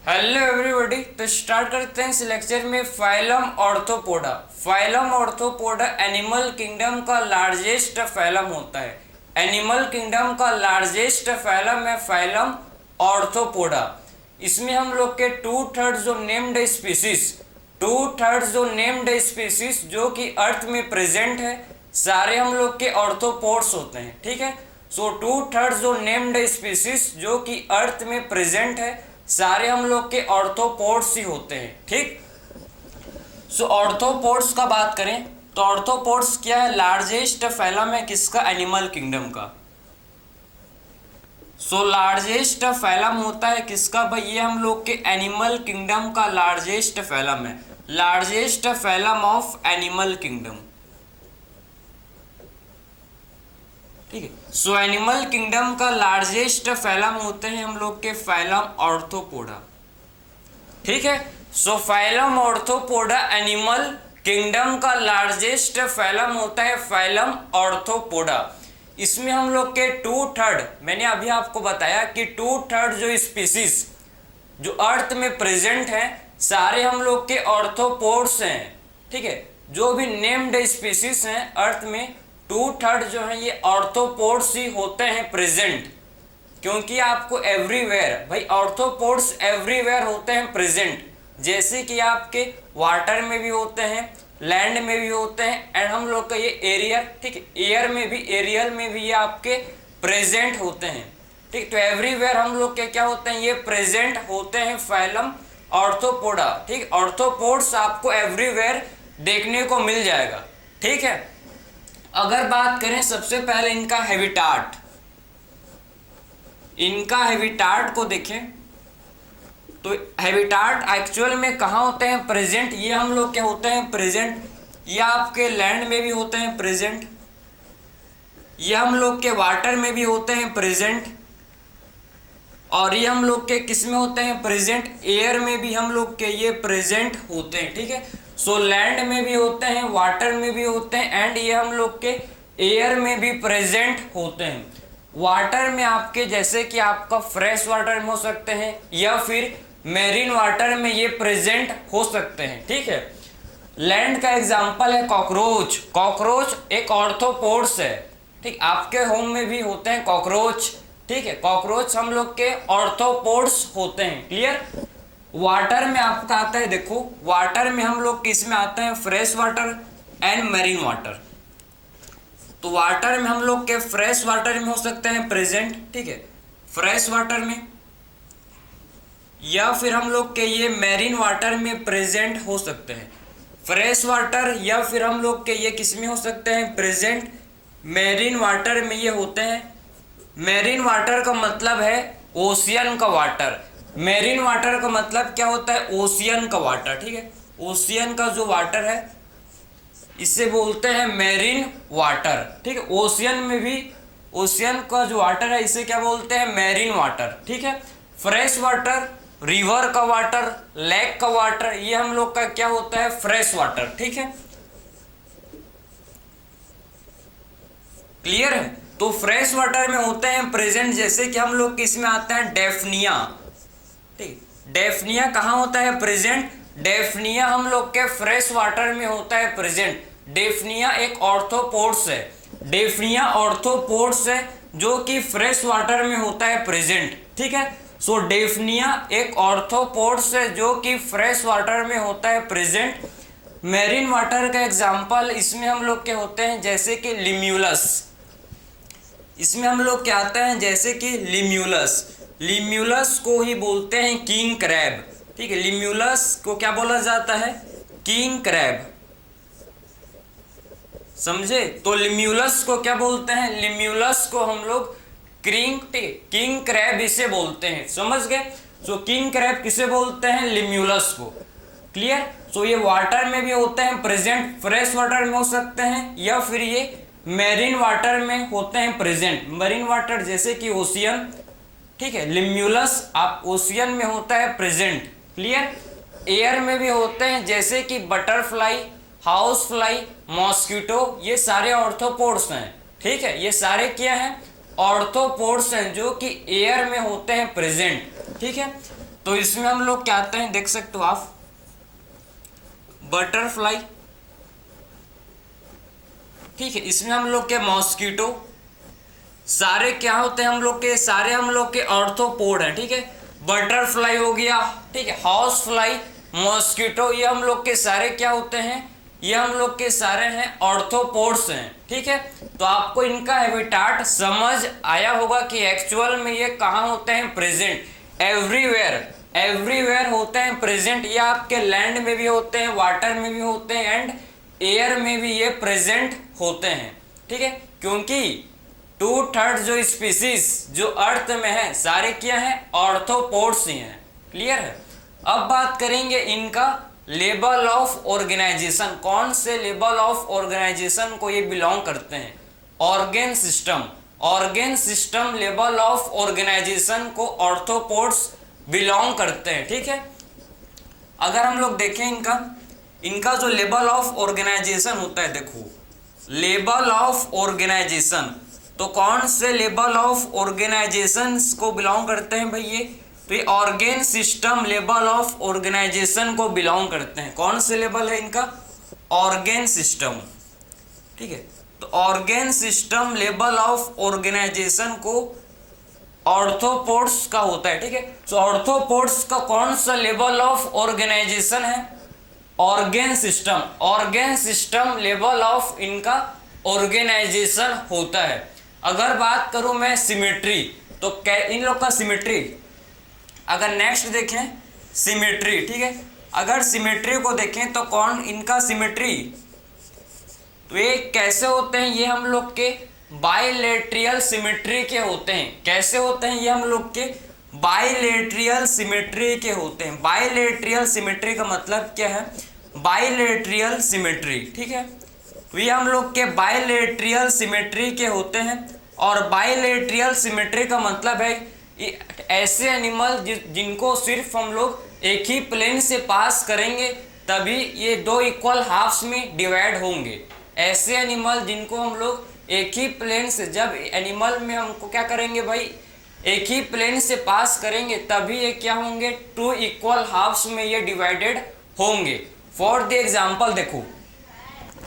Hello everybody. तो start करते हैं इस लेक्चर में phylum arthropoda. Phylum arthropoda animal kingdom का लार्जेस्ट फाइलम होता है। एनिमल किंगडम का लार्जेस्ट फाइलम है फाइलम ऑर्थोपोडा। इसमें हम लोग के 2/3 जो नेम्ड स्पीसीज जो कि अर्थ में प्रेजेंट है सारे हम लोग के ऑर्थोपोड्स होते हैं। ठीक है, सो 2/3 जो नेम्ड स्पीसीज जो कि अर्थ में प्रेजेंट है सारे हम लोग के ऑर्थोपोड्स ही होते हैं। ठीक, सो ऑर्थोपोड्स का बात करें तो ऑर्थोपोड्स क्या है, लार्जेस्ट फाइलम है किसका, एनिमल किंगडम का। सो लार्जेस्ट फाइलम होता है किसका भाई, ये हम लोग के एनिमल किंगडम का लार्जेस्ट फाइलम है, largest phylum of animal kingdom. ठीक है, सो एनिमल किंगडम का लार्जेस्ट फाइलम होते हैं हम लोग के फाइलम ऑर्थोपोडा। ठीक है, सो फाइलम ऑर्थोपोडा एनिमल किंगडम का लार्जेस्ट फाइलम होता है फाइलम ऑर्थोपोडा। इसमें हम लोग के 2/3, मैंने अभी आपको बताया कि 2/3 जो स्पीसीज जो अर्थ में प्रेजेंट हैं सारे हम लोग के ऑर्थोपोड्स हैं। ठीक है, जो भी नेम्ड स्पीसीज हैं अर्थ में 2/3 जो है ये ऑर्थोपोड्स ही होते हैं प्रेजेंट, क्योंकि आपको एवरीवेयर भाई ऑर्थोपोड्स एवरीवेयर होते हैं प्रेजेंट। जैसे कि आपके वाटर में भी होते हैं, लैंड में भी होते हैं, एंड हम लोग का ये एरियर, ठीक है, एयर में भी, एरियल में भी ये आपके प्रेजेंट होते हैं। ठीक, तो एवरीवेयर हम लोग के क्या होते हैं, ये प्रेजेंट होते हैं फाइलम ऑर्थोपोडा। ठीक, ऑर्थोपोड्स आपको एवरीवेयर देखने को मिल जाएगा। ठीक है, अगर बात करें सबसे पहले इनका हैबिटाट, इनका हैबिटाट को देखें तो हैबिटाट एक्चुअल में कहाँ होते हैं, प्रेजेंट। ये हम लोग क्या होते हैं प्रेजेंट, ये आपके लैंड में भी होते हैं प्रेजेंट, ये हम लोग के वाटर में भी होते हैं प्रेजेंट, और ये हम लोग के किस में होते हैं प्रेजेंट, एयर में भी हम लोग के ये प्रेजेंट होते हैं। ठीक है, सो लैंड में भी होते हैं, वाटर में भी होते हैं, एंड ये हम लोग के एयर में भी प्रेजेंट होते हैं। वाटर में आपके जैसे कि आपका फ्रेश वाटर में हो सकते हैं या फिर मेरीन वाटर में ये प्रेजेंट हो सकते हैं। ठीक है, लैंड का एग्जांपल है कॉकरोच। कॉकरोच एक ऑर्थोपोड्स है। ठीक, आपके होम में भी होते हैं कॉकरोच। ठीक है, कॉकरोच हम लोग के ऑर्थोपोड्स होते हैं। क्लियर। वाटर में आपका आता है, देखो वाटर में हम लोग किस में आते हैं, fresh water and marine water. तो वाटर में हम लोग के फ्रेश वाटर में हो सकते हैं प्रेजेंट, ठीक है, फ्रेश वाटर में, या फिर हम लोग के ये मेरीन वाटर में प्रेजेंट हो सकते हैं। फ्रेश वाटर या फिर हम लोग के ये किस में हो सकते हैं प्रेजेंट, मेरीन वाटर में ये होते हैं। मेरीन वाटर का मतलब है ओशियन का वाटर। मेरीन वाटर का मतलब क्या होता है, ओशियन का वाटर। ठीक है, ओशियन का जो वाटर है इसे बोलते हैं मेरीन वाटर। ठीक है, ओशियन में भी, ओशियन का जो वाटर है इसे क्या बोलते हैं, मेरीन वाटर। ठीक है, फ्रेश वाटर, रिवर का वाटर, लेक का वाटर, ये हम लोग का क्या होता है, फ्रेश वाटर। ठीक है, क्लियर है। तो फ्रेश वाटर में होते हैं प्रेजेंट, जैसे कि हम लोग किस में आते हैं, डेफनिया। ठीक, डेफनिया कहाँ होता है प्रेजेंट, डेफनिया हम लोग के फ्रेश वाटर में होता है प्रेजेंट। डेफनिया एक ऑर्थोपोड्स है, डेफनिया ऑर्थोपोड्स है जो कि फ्रेश वाटर में होता है प्रेजेंट। ठीक है, सो डेफनिया एक ऑर्थोपोड्स है जो कि फ्रेश वाटर में होता है प्रेजेंट। मेरीन वाटर का एग्जांपल इसमें हम लोग के होते हैं जैसे कि लिम्यूलस, इसमें हम लोग क्या आते हैं जैसे कि लिम्यूलस। लिम्यूलस को ही बोलते हैं किंग क्रैब। ठीक है, लिम्यूलस को क्या बोला जाता है, किंग क्रैब, समझे। तो लिम्यूलस को क्या बोलते हैं, लिम्यूलस को हम लोग किंग क्रैब इसे बोलते हैं, समझ गए। सो किंग क्रैब किसे बोलते हैं, लिम्यूलस को। क्लियर। सो ये वाटर में भी होते हैं प्रेजेंट, फ्रेश वाटर में हो सकते हैं या फिर ये मेरीन वाटर में होते हैं प्रेजेंट। मरीन वाटर जैसे कि ओशियन, ठीक है, लिम्यूलस आप ओशियन में होता है प्रेजेंट। क्लियर। एयर में भी होते हैं जैसे कि बटरफ्लाई, हाउस फ्लाई, मॉस्किटो, ये सारे ऑर्थोपोड्स हैं। ठीक है, ये सारे क्या हैं, ऑर्थोपोड्स हैं जो कि एयर में होते हैं प्रेजेंट। ठीक है, तो इसमें हम लोग क्या आते हैं, देख सकते हो आप, बटरफ्लाई, ठीक है। इसमें हम लोग के मॉस्किटो, सारे क्या होते हैं हम लोग के, सारे हम लोग के ऑर्थोपोड हैं, ठीक है। बटरफ्लाई हो गया, ठीक है, हाउस फ्लाई, मॉस्किटो, ये हम लोग के सारे क्या होते हैं, ये हम लोग के सारे हैं ऑर्थोपोड्स हैं, ठीक है। तो आपको इनका हैबिटाट समझ आया होगा कि एक्चुअल में ये कहाँ होते हैं, प्रेजेंट, एवरीवेयर, एवरीवेयर होते हैं प्रेजेंट। ये आपके लैंड में भी होते हैं, वाटर में भी होते हैं, एंड एयर में भी ये प्रेजेंट होते हैं, ठीक है। क्योंकि 2/3 जो स्पीसीज जो अर्थ में है सारे क्या है, ऑर्थोपोड्स ही हैं, क्लियर है। अब बात करेंगे इनका लेवल ऑफ ऑर्गेनाइजेशन, कौन से लेवल ऑफ ऑर्गेनाइजेशन को ये बिलोंग करते हैं, organ system, organ system level of organisation को ऑर्थोपोड्स बिलोंग करते हैं, ठीक है। अगर हम लोग देखें इनका जो लेवल ऑफ ऑर्गेनाइजेशन होता है, देखो लेवल ऑफ ऑर्गेनाइजेशन, तो कौन से लेवल ऑफ ऑर्गेनाइजेशन को बिलोंग करते हैं भाई ये, तो ये organ system level of organisation को बिलोंग करते हैं। कौन से लेवल है इनका, ऑर्गेन सिस्टम, ठीक है। तो organ system level of organisation को ऑर्थोपोड्स का होता है, ठीक है। तो ऑर्थोपोड्स का कौन सा लेवल ऑफ ऑर्गेनाइजेशन है, organ system, organ system level of इनका ऑर्गेनाइजेशन होता है। अगर बात करूं मैं सिमेट्री, तो इन लोग का सिमेट्री, अगर नेक्स्ट देखें सिमेट्री, ठीक है, अगर सिमेट्री को देखें तो कौन इनका सिमेट्री, तो ये कैसे होते हैं, ये हम लोग के बाइलेटरल सिमेट्री के होते हैं। कैसे होते हैं ये हम लोग के बाइलेटरल सिमेट्री के होते हैं। बाइलेटरल सिमेट्री का मतलब क्या है, बाइलेटरल सिमेट्री, ठीक है। तो ये हम लोग के बाइलेटरल सिमेट्री के होते हैं। और बाइलेटरल सिमेट्री का मतलब है ऐसे एनिमल जिनको सिर्फ हम लोग एक ही प्लेन से पास करेंगे तभी ये दो इक्वल हाफ्स में डिवाइड होंगे। ऐसे एनिमल जिनको हम लोग एक ही प्लेन से, जब एनिमल में हमको क्या करेंगे भाई, एक ही प्लेन से पास करेंगे तभी ये क्या होंगे, 2 इक्वल हाफ्स में ये डिवाइडेड होंगे। फॉर द एग्जाम्पल देखो,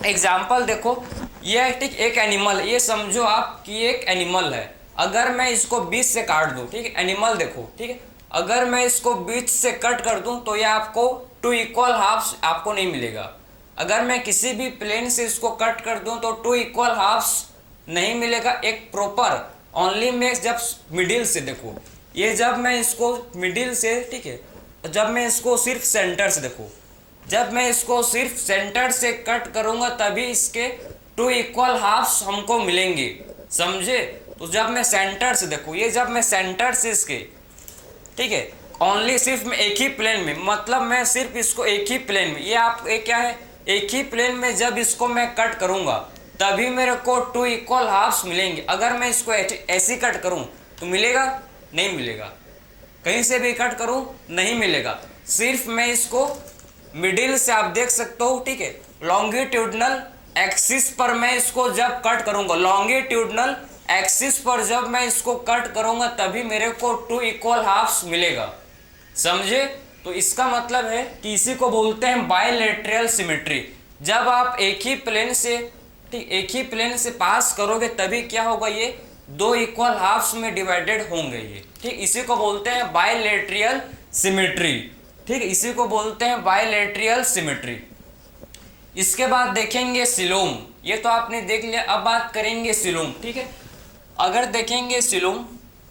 एग्जाम्पल देखो, ये ठीक एक एनिमल, ये समझो आप कि एक एनिमल है। अगर मैं इसको बीच से काट दूं, ठीक है, एनिमल देखो, ठीक है, अगर मैं इसको बीच से कट कर दूं तो ये आपको 2 इक्वल हाफ्स आपको नहीं मिलेगा। अगर मैं किसी भी प्लेन से इसको कट कर दूं तो 2 इक्वल हाफ्स नहीं मिलेगा। एक प्रॉपर ओनली मैं जब मिडिल से देखो, ये जब मैं इसको मिडिल से, ठीक है, जब मैं इसको सिर्फ सेंटर से देखो, जब मैं इसको सिर्फ सेंटर से कट करूंगा तभी इसके 2 इक्वल हाफ्स हमको मिलेंगे, समझे। तो जब मैं सेंटर से देखो, ये जब मैं सेंटर से इसके, ठीक है, ओनली सिर्फ मैं एक ही प्लेन में, मतलब मैं सिर्फ इसको एक ही प्लेन में, ये आप एक क्या है, एक ही प्लेन में जब इसको मैं कट करूंगा तभी मेरे को 2 इक्वल हाफ्स मिलेंगे। अगर मैं इसको ऐसे कट करूं तो मिलेगा, नहीं मिलेगा। कहीं से भी कट करूं नहीं मिलेगा। सिर्फ मैं इसको मिडिल से, आप देख सकते हो, ठीक है, लॉन्गिट्यूडनल एक्सिस पर मैं इसको जब कट करूंगा, लॉन्गिट्यूडनल एक्सिस पर जब मैं इसको कट करूंगा तभी मेरे को 2 इक्वल हाफ्स मिलेगा, समझे। तो इसका मतलब है कि इसी को बोलते हैं बाइलेटरल सिमेट्री। जब आप एक ही प्लेन से, ठीक, एक ही प्लेन से पास करोगे तभी क्या होगा, ये 2 इक्वल हाफ्स में डिवाइडेड होंगे ये, ठीक। इसी को बोलते हैं बाइलेटरल सिमेट्री, ठीक, इसी को बोलते हैं बाइलेटरल सिमेट्री। इसके बाद देखेंगे सिलोम, ये तो आपने देख लिया। अब बात करेंगे सिलोम, ठीक है। अगर देखेंगे सिलोम,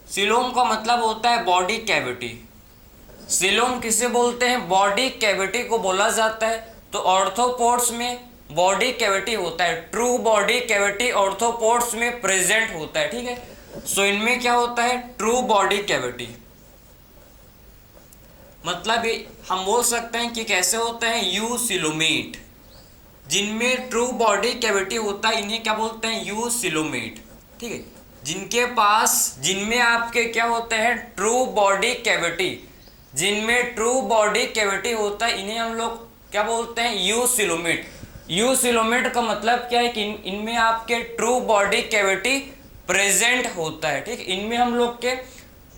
सिलोम का मतलब होता है बॉडी कैविटी। सिलोम किसे बोलते हैं, बॉडी कैविटी को बोला जाता है। तो ऑर्थोपोड्स में बॉडी कैविटी होता है, ट्रू बॉडी कैविटी ऑर्थोपोड्स में प्रेजेंट होता है, ठीक है। सो इनमें क्या होता है, ट्रू बॉडी कैविटी, मतलब हम बोल सकते हैं कि कैसे होता है, यूसिलोमेट। जिनमें ट्रू बॉडी कैविटी होता है इन्हें क्या बोलते हैं, यूसिलोमेट, ठीक है। जिनके पास, जिनमें आपके क्या होते हैं, ट्रू बॉडी कैविटी, जिनमें ट्रू बॉडी कैविटी होता है इन्हें हम लोग क्या बोलते हैं, यूसिलोमेट। यूसिलोमेट का मतलब क्या है कि इनमें आपके ट्रू बॉडी कैविटी प्रेजेंट होता है, ठीक। इनमें हम लोग के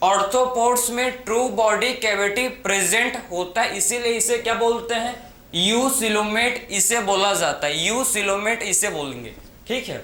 ऑर्थोपोड्स में ट्रू बॉडी कैविटी प्रेजेंट होता है, इसीलिए इसे क्या बोलते हैं, यूसिलोमेट इसे बोला जाता है, यूसिलोमेट इसे बोलेंगे, ठीक है।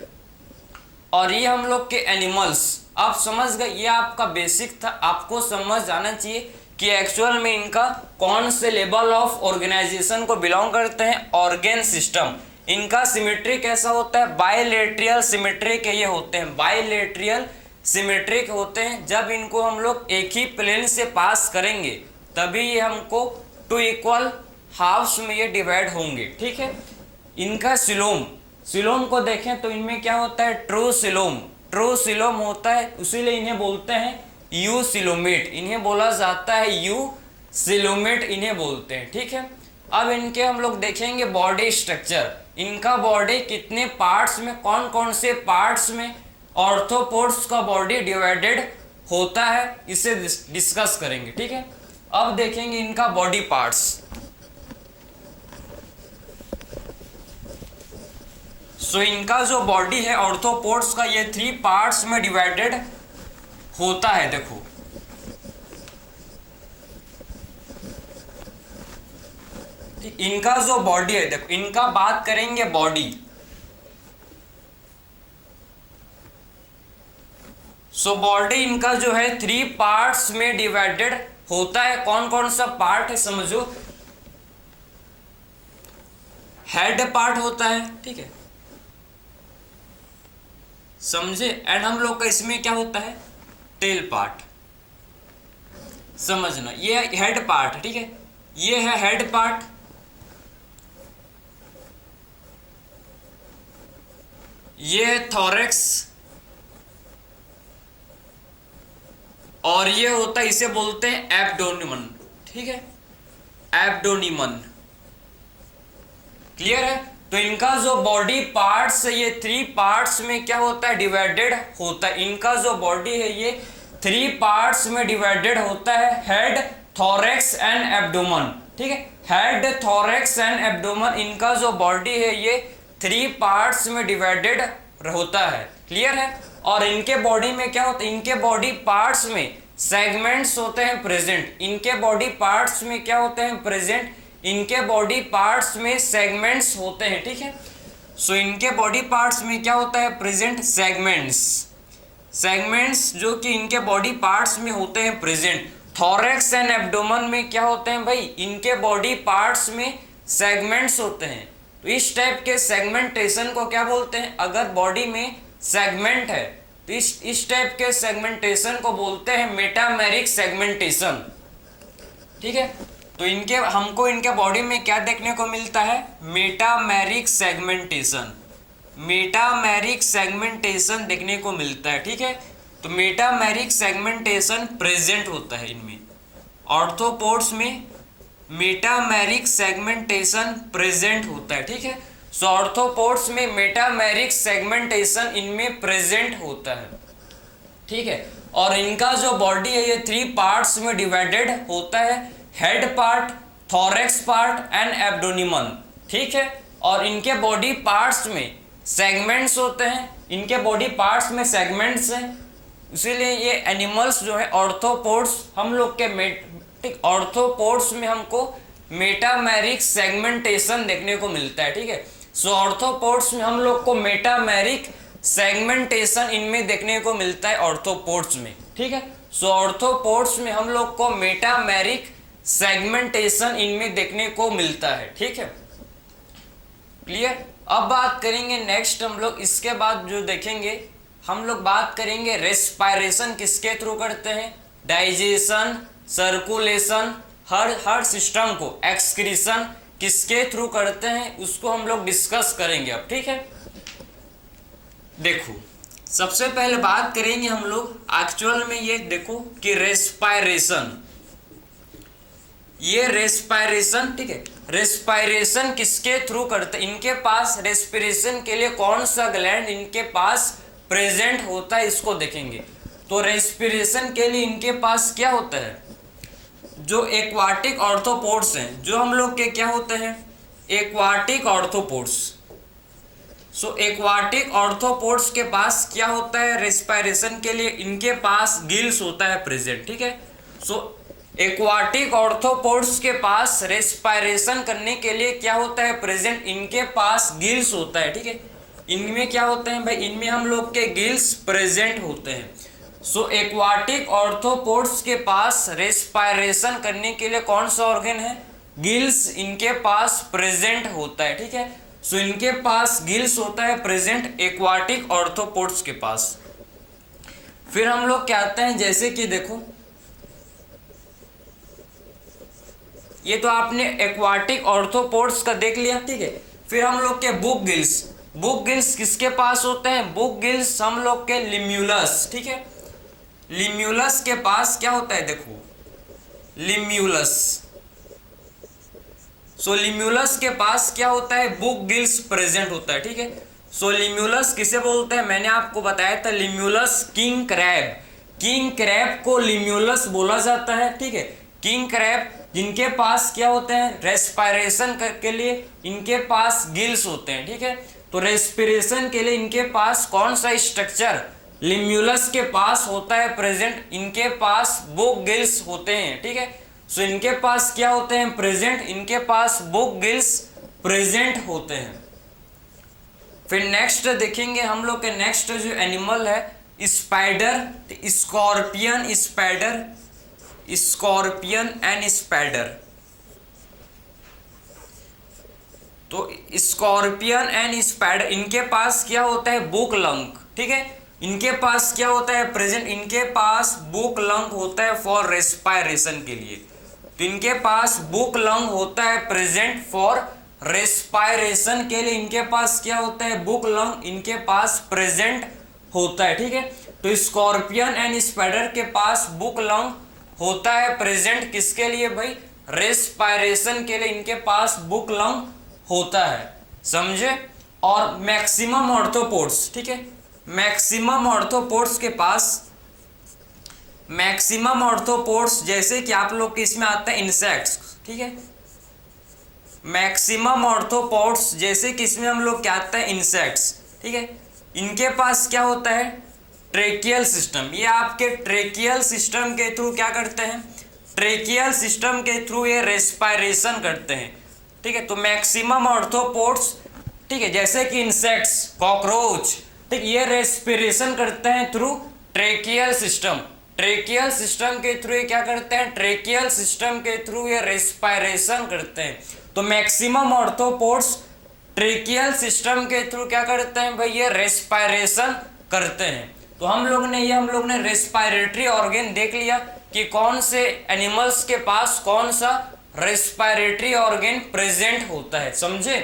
और ये हम लोग के एनिमल्स, आप समझ गए, ये आपका बेसिक था, आपको समझ आना चाहिए कि एक्चुअल में इनका कौन से लेवल ऑफ ऑर्गेनाइजेशन को बिलोंग करते हैं। ऑर्गेन सिस्टम, इनका सिमेट्री कैसा होता है, बायलेट्रियल सिमेट्री के ये होते हैं, बायलेट्रियल सिमेट्रिक होते हैं। जब इनको हम लोग एक ही प्लेन से पास करेंगे तभी ये हमको टू इक्वल हाफ्स में ये डिवाइड होंगे, ठीक है। इनका सिलोम, सिलोम को देखें तो इनमें क्या होता है, ट्रू सिलोम, ट्रू सिलोम होता है, इसीलिए इन्हें बोलते हैं यू सिलोमेट, इन्हें बोला जाता है यू सिलोमेट, इन्हें बोलते हैं, ठीक है। अब इनके हम लोग देखेंगे बॉडी स्ट्रक्चर, इनका बॉडी कितने पार्ट्स में, कौन कौन से पार्ट्स में ऑर्थोपोड्स का बॉडी डिवाइडेड होता है, इसे डिस्कस करेंगे, ठीक है। अब देखेंगे इनका बॉडी पार्ट्स। सो इनका जो बॉडी है ऑर्थोपोड्स का, ये 3 पार्ट्स में डिवाइडेड होता है। देखो इनका जो बॉडी है, देखो इनका बात करेंगे बॉडी। सो बॉडी इनका जो है 3 पार्ट्स में डिवाइडेड होता है। कौन कौन सा पार्ट है समझो, हेड पार्ट होता है, ठीक है, समझे। एंड हम लोग का इसमें क्या होता है, टेल पार्ट, समझना, ये हेड पार्ट, ठीक है, ये है हेड पार्ट, ये है थोरैक्स, और ये होता है, इसे बोलते हैं एब्डोनिमन, ठीक है, एब्डोनिमन, क्लियर है। तो इनका जो बॉडी पार्ट्स है ये 3 पार्ट्स में क्या होता है, डिवाइडेड होता है। इनका जो बॉडी है ये 3 पार्ट्स में डिवाइडेड होता है, हेड, थोरैक्स एंड एब्डोमन, ठीक है, हेड, थोरैक्स एंड एब्डोमन, इनका जो बॉडी है ये 3 पार्ट्स में डिवाइडेड होता है, क्लियर है। और इनके बॉडी में क्या होता है, इनके बॉडी पार्ट्स में सेगमेंट्स होते हैं प्रेजेंट, इनके बॉडी पार्ट्स में क्या होते हैं प्रेजेंट, इनके बॉडी पार्ट्स में सेगमेंट्स होते हैं, ठीक है। सो इनके बॉडी पार्ट्स में क्या होता है प्रेजेंट, सेगमेंट्स, सेगमेंट्स जो कि इनके बॉडी पार्ट्स में होते हैं प्रेजेंट। थोरैक्स एंड एब्डोमन में क्या होते हैं भाई, इनके बॉडी पार्ट्स में सेगमेंट्स होते हैं। तो इस टाइप के सेगमेंटेशन को क्या बोलते हैं, अगर बॉडी में सेगमेंट है तो इस टाइप के सेगमेंटेशन को बोलते हैं मेटामेरिक सेगमेंटेशन, ठीक है। तो इनके हमको इनके बॉडी में क्या देखने को मिलता है, मेटामेरिक सेगमेंटेशन, मेटामेरिक सेगमेंटेशन देखने को मिलता है, ठीक है। तो मेटामेरिक सेगमेंटेशन प्रेजेंट होता है इनमें, ऑर्थोपोड्स में मेटामेरिक सेगमेंटेशन प्रेजेंट होता है, ठीक है। सो ऑर्थोपोड्स में मेटामेरिक सेगमेंटेशन इनमें प्रेजेंट होता है, ठीक है। और इनका जो बॉडी है ये 3 पार्ट्स में डिवाइडेड होता है, head part, thorax part and abdomen, ठीक है। और इनके बॉडी पार्ट्स में सेगमेंट्स होते हैं, इनके बॉडी पार्ट्स में सेगमेंट्स हैं, इसीलिए ये एनिमल्स जो है ऑर्थोपोड्स, हम लोग के ऑर्थोपोड्स में हमको मेटामेरिक सेगमेंटेशन देखने को मिलता है, ठीक है। सो ऑर्थोपोड्स में हम लोग को मेटामेरिक सेगमेंटेशन इनमें देखने को मिलता है ऑर्थोपोड्स में, ठीक है। सो ऑर्थोपोड्स में हम लोग को मेटामेरिक सेगमेंटेशन इनमें देखने को मिलता है, ठीक है, क्लियर। अब बात करेंगे नेक्स्ट हम लोग, इसके बाद जो देखेंगे हम लोग बात करेंगे रेस्पायरेशन किसके थ्रू करते हैं, डाइजेशन, सर्कुलेशन, हर सिस्टम को एक्सक्रीशन किसके थ्रू करते हैं उसको हम लोग डिस्कस करेंगे अब, ठीक है। देखो सबसे पहले बात करेंगे हम लोग एक्चुअल में ये देखो कि रेस्पायरेशन, ये रेस्पायरेशन, ठीक है, रेस्पायरेशन किसके थ्रू करते हैं, इनके पास रेस्पिरेशन के लिए कौन सा ग्लैंड इनके पास प्रेजेंट होता है इसको देखेंगे। तो रेस्पिरेशन के लिए इनके पास क्या होता है, जो एक्वाटिक ऑर्थोपोड्स हैं, जो हम लोग के क्या होते हैं एक्वाटिक ऑर्थोपोड्स। सो एक्वाटिक ऑर्थ्रोपोड्स के पास क्या होता है, रेस्पिरेशन के लिए इनके पास गिल्स होता है प्रेजेंट, ठीक है। सो एक्वाटिक ऑर्थ्रोपोड्स के पास रेस्पिरेशन करने के लिए क्या होता है प्रेजेंट, इनके पास गिल्स होता है, ठीक है। इनमें क्या होते हैं भाई, इनमें हम लोग के गिल्स प्रेजेंट होते हैं। सो एक्वाटिक ऑर्थ्रोपोड्स के पास रेस्पिरेशन करने के लिए कौन सा ऑर्गन है, गिल्स इनके पास प्रेजेंट होता है, ठीक है। सो इनके पास गिल्स होता है प्रेजेंट एक्वाटिक ऑर्थ्रोपोड्स के पास। फिर हम लोग क्या आते हैं, जैसे कि देखो ये तो आपने एक्वाटिक ऑर्थ्रोपोड्स का देख लिया, ठीक है। फिर हम लोग के बुक गिल्स, बुक गिल्स किसके पास होते हैं, बुक गिल्स हम लोग के लिम्यूलस, ठीक है। लिम्यूलस के पास क्या होता है, देखो लिम्यूलस। सो लिम्यूलस के पास क्या होता है, बुक गिल्स प्रेजेंट होता है, ठीक है। सो लिम्यूलस किसे बोलते हैं, मैंने आपको बताया था Limulus king crab, king crab को लिम्यूलस बोला जाता है, ठीक है। किंग क्रैब जिनके पास क्या होते हैं, रेस्पिरेशन के लिए इनके पास गिल्स होते हैं, ठीक है। तो रेस्पिरेशन के लिए इनके पास कौन सा स्ट्रक्चर, लिम्यूलस के पास होता है प्रेजेंट, इनके पास बुक गिल्स होते हैं, ठीक है। सो इनके पास क्या होते हैं प्रेजेंट, इनके पास बुक गिल्स प्रेजेंट होते हैं। फिर नेक्स्ट देखेंगे हम लोग के, नेक्स्ट जो एनिमल है spider, scorpion spider, scorpion and spider. तो स्कॉर्पियन एंड स्पाइडर इनके पास क्या होता है, बुक लंग, ठीक है। इनके पास क्या होता है प्रेजेंट, इनके पास बुक लंग होता है फॉर रेस्पिरेशन के लिए। तो इनके पास बुक लंग होता है प्रेजेंट फॉर रेस्पिरेशन के लिए, इनके पास क्या होता है, बुक लंग इनके पास प्रेजेंट होता है, ठीक है। तो स्कॉर्पियन एंड स्पाइडर के पास बुक लंग होता है प्रेजेंट किसके लिए भाई, रेस्पिरेशन के लिए इनके पास बुक लंग होता है, समझे। और मैक्सिमम ऑर्थ्रोपोड्स, ठीक है, मैक्सिमम ऑर्थ्रोपोड्स के पास, मैक्सिमम ऑर्थ्रोपोड्स जैसे कि आप लोग के इसमें आता है इंसेक्ट्स, ठीक है। मैक्सिमम ऑर्थ्रोपोड्स जैसे कि इसमें हम लोग क्या आता है, इंसेक्ट्स, ठीक है। इनके पास क्या होता है, ट्रेकियल सिस्टम, ये आपके ट्रेकियल सिस्टम के थ्रू क्या करते हैं, ट्रेकियल सिस्टम के थ्रू ये रेस्पिरेशन करते हैं, ठीक है। तो मैक्सिमम ऑर्थ्रोपोड्स, ठीक है, जैसे कि इंसेक्ट्स, कॉकरोच, ठीक, ये रेस्पिरेशन करते हैं through tracheal system, tracheal system के थ्रू ये क्या करते हैं, ट्रेकियल सिस्टम के थ्रू ये रेस्पिरेशन करते हैं। तो मैक्सिमम ऑर्थ्रोपोड्स ट्रेकियल सिस्टम के थ्रू क्या करते हैं भाई, ये रेस्पिरेशन करते हैं। तो हम लोग ने रेस्पिरेटरी ऑर्गन देख लिया कि कौन से एनिमल्स के पास कौन सा रेस्पिरेटरी ऑर्गन प्रेजेंट होता है, समझे।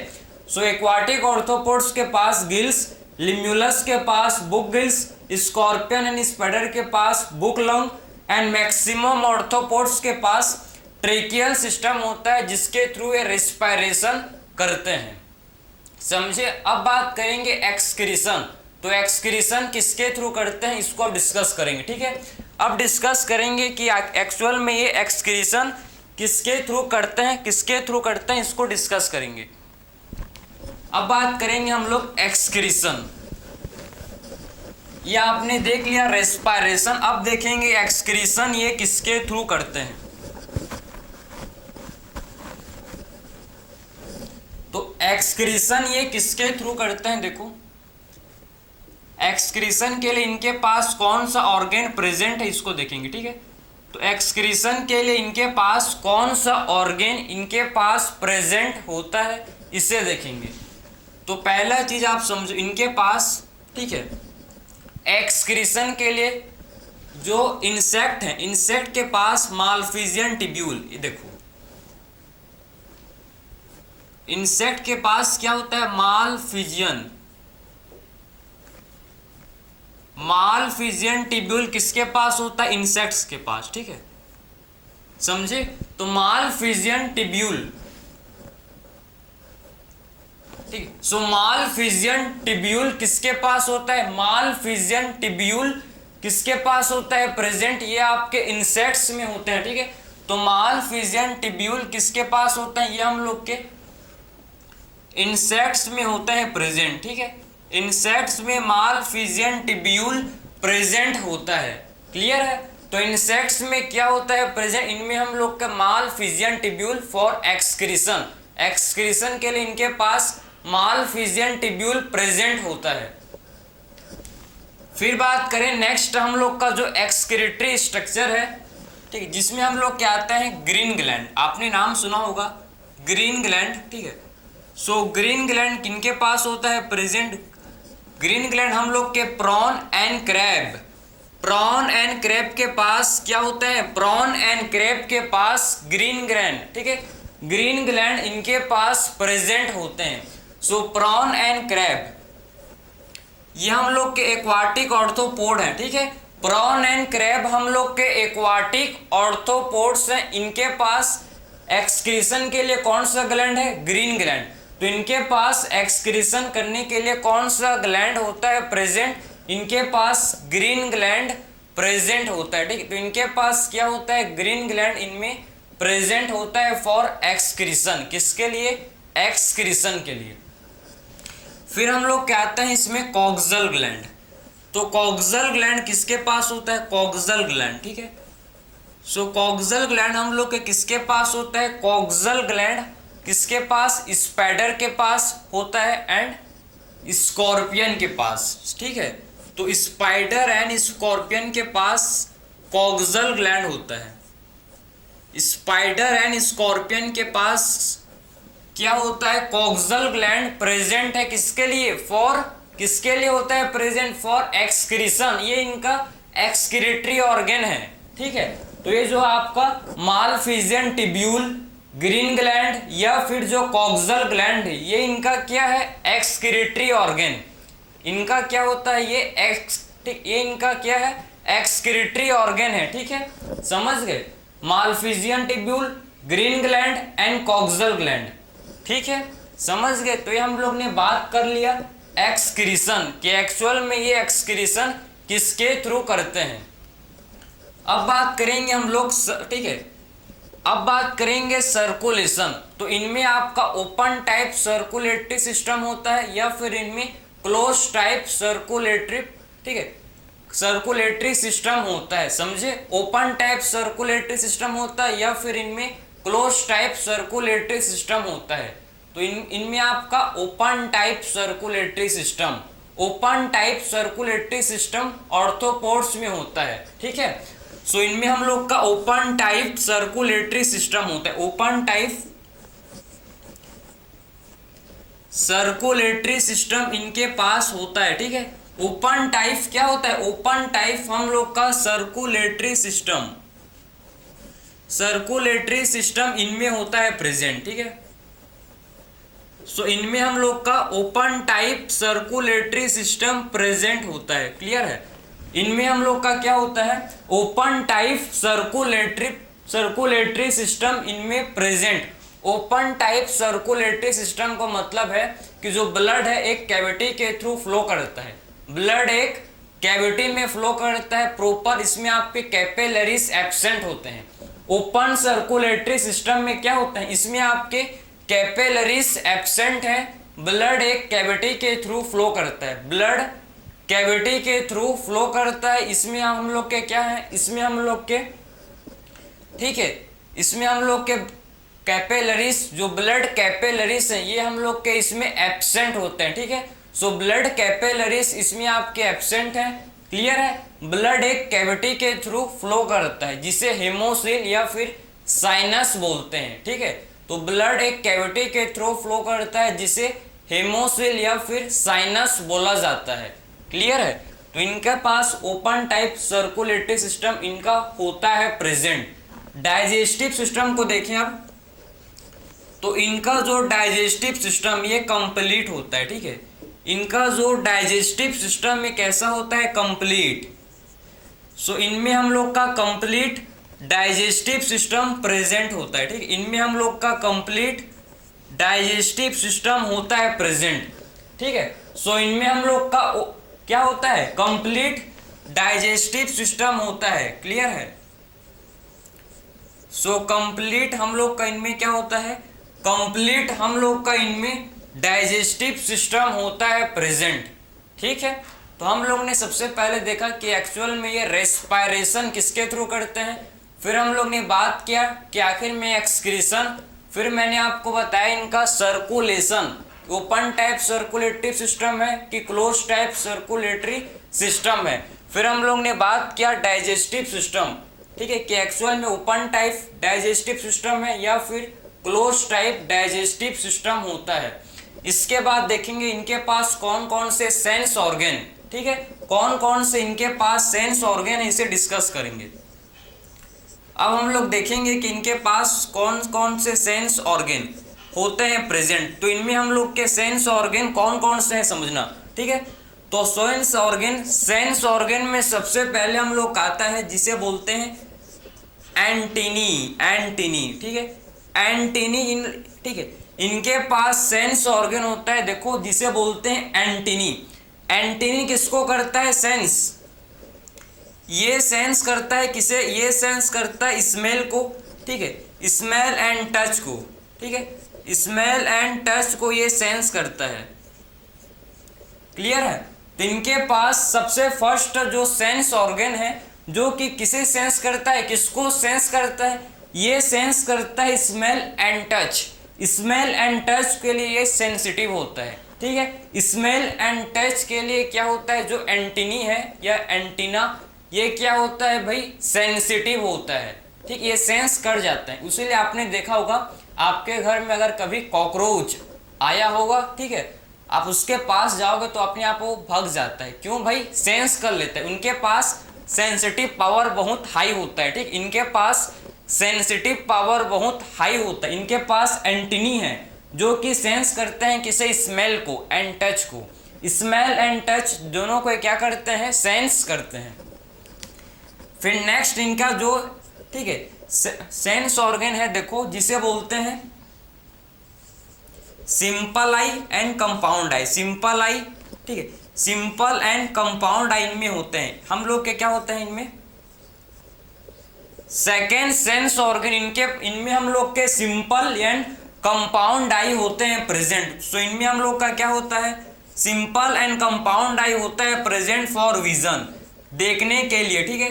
सो एक्वाटिक ऑर्थ्रोपोड्स के पास गिल्स, लिम्यूलस के पास book gills, scorpion and spider के पास book lung and maximum arthropods के पास ट्रेकियल सिस्टम होता है जिसके थ्रू ये रेस्पिरेशन करते हैं, समझे। अब बात करेंगे एक्सक्रीशन। तो एक्सक्रीशन किसके थ्रू करते हैं इसको अब डिस्कस करेंगे, ठीक है। अब डिस्कस करेंगे कि एक्चुअल में ये एक्सक्रीशन किसके थ्रू करते हैं, किसके थ्रू करते हैं इसको डिस्कस करेंगे। अब बात करेंगे हम लोग एक्सक्रीशन, ये आपने देख लिया रेस्पिरेशन, अब देखेंगे एक्सक्रीशन ये किसके थ्रू करते हैं। तो एक्सक्रीशन ये किसके थ्रू करते हैं, देखो एक्सक्रीशन के लिए इनके पास कौन सा ऑर्गन प्रेजेंट है इसको देखेंगे, ठीक है। तो एक्सक्रीशन के लिए इनके पास कौन सा ऑर्गन इनके पास प्रेजेंट होता है इसे देखेंगे। तो पहला चीज आप समझो, इनके पास, ठीक है, एक्सक्रीशन के लिए जो इंसेक्ट है, इंसेक्ट के पास मालफिजियन टिब्यूल, ये देखो इंसेक्ट के पास क्या होता है, मालफिजियन, मालफिजियन टिब्यूल किसके पास होता है, इंसेक्ट्स के पास, ठीक है, समझे। तो मालफिजियन टिब्यूल, ठीक, सो मालफिजियन टिब्यूल किसके पास होता है, मालफिजियन टिब्यूल किसके पास होता है प्रेजेंट, ये आपके इंसेक्ट्स में होते हैं, ठीक है। तो मालफिजियन टिब्यूल किसके पास होता है, ये हम लोग के इंसेक्ट्स में होता है प्रेजेंट, ठीक है। इंसेक्ट्स में मालफिजियन टिब्यूल प्रेजेंट होता है। क्लियर है? तो इंसेक्ट्स में क्या होता है प्रेजेंट, इनमें हम लोग का Malpighian tubule for excretion, excretion के लिए इनके पास मालफिजियन टिब्यूल प्रेजेंट होता है। फिर बात करें नेक्स्ट हम लोग का जो एक्सक्रीटरी स्ट्रक्चर है, ठीक है, जिसमें हम लोग क्या आते हैं ग्रीन ग्लैंड, आपने नाम सुना होगा ग्रीन ग्लैंड, ठीक है। सो ग्रीन ग्लैंड किनके पास होता है प्रेजेंट, ग्रीन ग्लैंड हम लोग के prawn and crab, prawn and crab के पास क्या होता है, प्रॉन एंड क्रैब के पास ग्रीन ग्लैंड, ठीक है, ग्रीन ग्लैंड इनके पास प्रेजेंट होते हैं। सो प्रॉन एंड क्रैब ये हम लोग के एक्वाटिक ऑर्थोपोड हैं, ठीक है, प्रॉन एंड क्रैब हम लोग के एक्वाटिक ऑर्थोपोड्स हैं, इनके पास एक्सक्रीशन के लिए कौन सा ग्लैंड है, ग्रीन ग्लैंड। तो इनके पास एक्सक्रीशन करने के लिए कौन सा ग्लैंड होता है प्रेजेंट, इनके पास ग्रीन ग्लैंड प्रेजेंट होता है, ठीक है। तो इनके पास क्या होता है, ग्रीन ग्लैंड इनमें प्रेजेंट होता है फॉर एक्सक्रीशन, किसके लिए, एक्सक्रीशन के लिए। फिर हम लोग क्या आते हैं इसमें कॉक्सल ग्लैंड, तो कॉक्सल ग्लैंड किसके पास होता है, कॉक्सल ग्लैंड, ठीक है। सो कॉक्सल ग्लैंड हम लोग के किसके पास होता है, कॉक्सल ग्लैंड किसके पास, स्पाइडर के पास होता है एंड स्कॉर्पियन के पास, ठीक है। तो स्पाइडर एंड स्कॉर्पियन के पास कॉक्सल ग्लैंड होता है, स्पाइडर एंड स्कॉर्पियन के पास क्या होता है, कॉक्सल ग्लैंड प्रेजेंट है, किसके लिए, फॉर, किसके लिए होता है प्रेजेंट, फॉर एक्सक्रीशन, ये इनका एक्सक्रीटरी ऑर्गन है, ठीक है। तो ये जो आपका मालफिजियन टिब्यूल, ग्रीन ग्लैंड या फिर जो कॉक्सल ग्लैंड है, ये इनका क्या है, एक्सक्रीटरी ऑर्गन, इनका क्या होता है, ये इनका क्या है, एक्सक्रीटरी ऑर्गन है, ठीक है, समझ गए, malpighian tubule, green gland and coxal gland, ठीक है, समझ गए। तो ये हम लोग ने बात कर लिया एक्सक्रीशन कि एक्चुअल में ये एक्सक्रीशन किसके थ्रू करते हैं। अब बात करेंगे हम लोग, ठीक है, अब बात करेंगे सर्कुलेशन। तो इनमें आपका ओपन टाइप सर्कुलेटरी सिस्टम होता है या फिर इनमें क्लोज टाइप सर्कुलेटरी, ठीक है, सर्कुलेटरी सिस्टम होता है, समझे, ओपन टाइप सर्कुलेटरी सिस्टम होता है या फिर इनमें क्लोज टाइप सर्कुलेटरी सिस्टम होता है। तो इनमें आपका open type circulatory system, open type circulatory system arthropods में होता है, ठीक है। सो इनमें हम लोग का ओपन टाइप सर्कुलेटरी सिस्टम होता है, ओपन टाइप सर्कुलेटरी सिस्टम इनके पास होता है, ठीक है। ओपन टाइप क्या होता है, ओपन टाइप हम लोग का सर्कुलेटरी सिस्टम, सर्कुलेटरी सिस्टम इनमें होता है प्रेजेंट, ठीक है। सो इनमें हम लोग का open type circulatory system present होता है, क्लियर है। इनमें हम लोग का क्या होता है, ओपन टाइप सर्कुलेटरी सिस्टम इनमें present. Open type circulatory system का मतलब है कि जो ब्लड है एक कैविटी के थ्रू फ्लो करता है, ब्लड एक कैविटी में फ्लो करता है प्रॉपर, इसमें आपके कैपिलरीज एब्सेंट होते हैं। ओपन सर्कुलेटरी सिस्टम में क्या होता है, इसमें आपके कैपिलरीज एब्सेंट है, ब्लड एक कैविटी के थ्रू फ्लो करता है, ब्लड कैविटी के थ्रू फ्लो करता है। इसमें हम लोग के क्या है, इसमें हम लोग के, ठीक है, इसमें हम लोग के कैपिलरीज, जो ब्लड कैपिलरीज हैं ये हम लोग के इसमें एब्सेंट होते हैं, ठीक है। सो ब्लड कैपिलरीज इसमें आपके एब्सेंट हैं, क्लियर है। ब्लड एक कैविटी के थ्रू फ्लो करता है जिसे हेमोसिल या फिर साइनस बोलते हैं, ठीक है। तो ब्लड एक कैविटी के थ्रू फ्लो करता है जिसे हेमोसिल या फिर साइनस बोला जाता है, क्लियर है। तो इनके पास ओपन टाइप सर्कुलेटरी सिस्टम इनका होता है प्रेजेंट। डाइजेस्टिव सिस्टम को देखें अब, तो इनका जो डाइजेस्टिव सिस्टम ये कंप्लीट होता है, ठीक है। इनका जो डाइजेस्टिव सिस्टम में कैसा होता है, कंप्लीट। सो इनमें हम लोग का कंप्लीट डाइजेस्टिव सिस्टम प्रेजेंट होता है, ठीक है। इनमें हम लोग का कंप्लीट डाइजेस्टिव सिस्टम होता है प्रेजेंट, ठीक है। सो इनमें हम लोग का क्या होता है, कंप्लीट डाइजेस्टिव सिस्टम होता है, क्लियर है। सो कंप्लीट हम लोग का इनमें क्या होता है, कंप्लीट हम लोग का इनमें डाइजेस्टिव सिस्टम होता है प्रेजेंट, ठीक है। तो हम लोग ने सबसे पहले देखा कि एक्चुअल में ये रेस्पायरेशन किसके थ्रू करते हैं, फिर हम लोग ने बात किया कि आखिर में एक्सक्रीशन, फिर मैंने आपको बताया इनका circulation, open type circulatory system है कि क्लोज टाइप सर्कुलेटरी सिस्टम है, फिर हम लोग ने बात किया डाइजेस्टिव सिस्टम, ठीक है, कि एक्चुअल में ओपन टाइप डाइजेस्टिव सिस्टम है या फिर क्लोज टाइप डाइजेस्टिव सिस्टम होता है। इसके बाद देखेंगे इनके पास कौन कौन से सेंस ऑर्गन, ठीक है, कौन कौन से इनके पास सेंस ऑर्गन है इसे डिस्कस करेंगे। अब हम लोग देखेंगे कि इनके पास कौन कौन से सेंस ऑर्गन होते हैं प्रेजेंट। तो इनमें हम लोग के सेंस ऑर्गन कौन कौन से हैं समझना, ठीक है। तो सेंस ऑर्गन में सबसे पहले हम लोग आता है जिसे बोलते हैं एंटीनी, ठीक है, एंटीनी ठीक है, इनके पास सेंस ऑर्गन होता है, देखो, जिसे बोलते हैं एंटीनी। एंटीनी किसको करता है, सेंस, ये सेंस करता है किसे, ये सेंस करता है स्मेल को, ठीक है, स्मेल एंड टच को, ठीक है, स्मेल एंड टच को ये सेंस करता है, क्लियर है। तो इनके पास सबसे फर्स्ट जो सेंस ऑर्गन है जो कि किसे सेंस करता है, किसको सेंस करता है, ये सेंस करता है smell and touch. Smell and touch के लिए ये सेंसिटिव होता है, ठीक है। स्मेल एंड टच के लिए क्या होता है, जो एंटीनी है या एंटीना, ये क्या होता है भाई, सेंसिटिव होता है, ठीक, ये सेंस कर जाता है। इसीलिए आपने देखा होगा आपके घर में अगर कभी कॉकरोच आया होगा, ठीक है, आप उसके पास जाओगे तो अपने आप वो भाग जाता है, क्यों भाई, सेंस कर लेता है, उनके पास सेंसिटिव पावर बहुत हाई होता है, ठीक, इनके पास सेंसिटिव पावर बहुत हाई होता है। इनके पास एंटीनी है जो कि सेंस करते हैं किसे, स्मेल को एंड टच को। स्मेल एंड टच दोनों को क्या करते हैं, सेंस करते हैं। फिर नेक्स्ट इनका जो, ठीक है, सेंस ऑर्गन है, देखो, जिसे बोलते हैं simple I and compound I. Simple I, ठीक है, सिंपल एंड कंपाउंड आई इनमें होते हैं, हम लोग के क्या होते हैं इनमें, सेकेंड सेंस ऑर्गन, इनमें हम लोग के सिंपल एंड कंपाउंड आई होते हैं प्रेजेंट। सो इनमें हम लोग का क्या होता है, सिंपल एंड कंपाउंड आई होता है प्रेजेंट फॉर विजन, देखने के लिए, ठीक है।